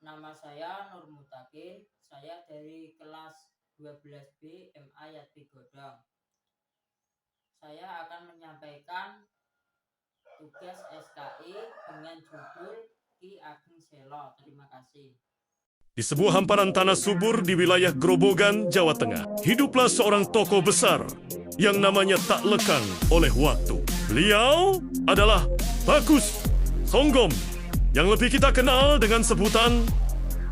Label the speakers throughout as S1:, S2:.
S1: Nama saya Nur Mutakin, saya dari kelas 12B MA Yati Godong. Saya akan menyampaikan tugas SKI dengan judul Ki Ageng Selo. Terima kasih.
S2: Di sebuah hamparan tanah subur di wilayah Grobogan, Jawa Tengah, hiduplah seorang tokoh besar yang namanya tak lekang oleh waktu. Beliau adalah Bagus Songgom, yang lebih kita kenal dengan sebutan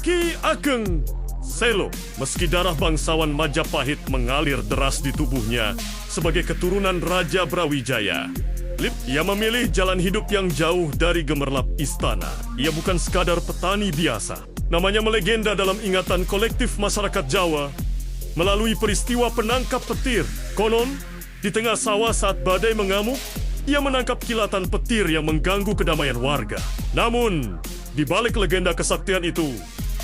S2: Ki Ageng Selo. Meski darah bangsawan Majapahit mengalir deras di tubuhnya sebagai keturunan Raja Brawijaya, ia memilih jalan hidup yang jauh dari gemerlap istana. Ia bukan sekadar petani biasa. Namanya melegenda dalam ingatan kolektif masyarakat Jawa melalui peristiwa penangkap petir. Konon, di tengah sawah saat badai mengamuk, ia menangkap kilatan petir yang mengganggu kedamaian warga. Namun, di balik legenda kesaktian itu,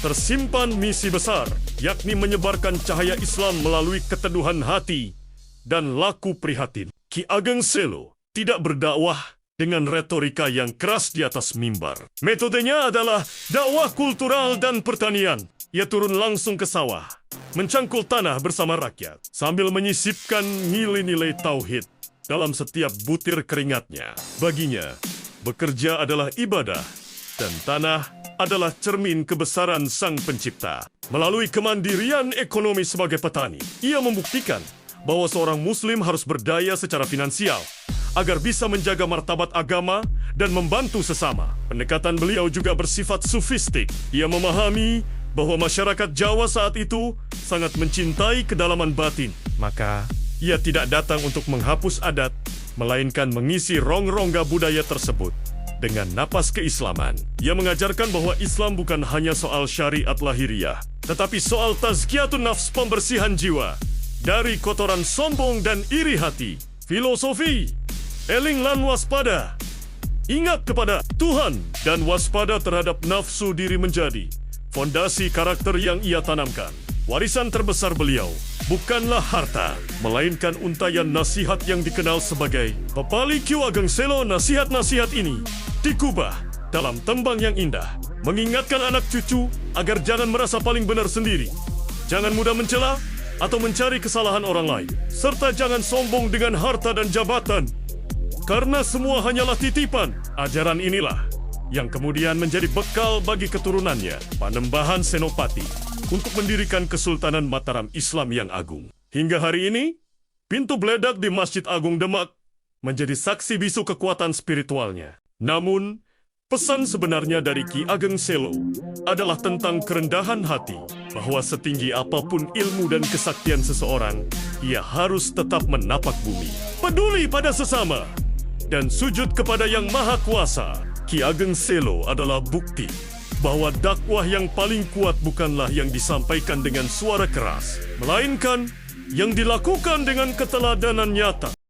S2: tersimpan misi besar, yakni menyebarkan cahaya Islam melalui keteduhan hati dan laku prihatin. Ki Ageng Selo tidak berdakwah dengan retorika yang keras di atas mimbar. Metodenya adalah dakwah kultural dan pertanian. Ia turun langsung ke sawah, mencangkul tanah bersama rakyat, sambil menyisipkan nilai-nilai tauhid dalam setiap butir keringatnya. Baginya, bekerja adalah ibadah, dan tanah adalah cermin kebesaran Sang Pencipta. Melalui kemandirian ekonomi sebagai petani, ia membuktikan bahwa seorang muslim harus berdaya secara finansial agar bisa menjaga martabat agama dan membantu sesama. Pendekatan beliau juga bersifat sufistik. Ia memahami bahwa masyarakat Jawa saat itu sangat mencintai kedalaman batin. Maka, ia tidak datang untuk menghapus adat, melainkan mengisi rong-rongga budaya tersebut dengan napas keislaman. Ia mengajarkan bahwa Islam bukan hanya soal syariat lahiriah, tetapi soal tazkiyatun nafs, pembersihan jiwa dari kotoran sombong dan iri hati. Filosofi eling lan waspada, ingat kepada Tuhan dan waspada terhadap nafsu diri menjadi fondasi karakter yang ia tanamkan. Warisan terbesar beliau bukanlah harta, melainkan untayan nasihat yang dikenal sebagai Pepali Ki Ageng Selo. Nasihat-nasihat ini dikubah dalam tembang yang indah, mengingatkan anak cucu agar jangan merasa paling benar sendiri, jangan mudah mencela atau mencari kesalahan orang lain, serta jangan sombong dengan harta dan jabatan, karena semua hanyalah titipan. Ajaran inilah yang kemudian menjadi bekal bagi keturunannya, Panembahan Senopati, untuk mendirikan Kesultanan Mataram Islam yang agung. Hingga hari ini, pintu beledak di Masjid Agung Demak menjadi saksi bisu kekuatan spiritualnya. Namun, pesan sebenarnya dari Ki Ageng Selo adalah tentang kerendahan hati, bahwa setinggi apapun ilmu dan kesaktian seseorang, ia harus tetap menapak bumi, peduli pada sesama, dan sujud kepada Yang Maha Kuasa. Ki Ageng Selo adalah bukti bahwa dakwah yang paling kuat bukanlah yang disampaikan dengan suara keras, melainkan yang dilakukan dengan keteladanan nyata.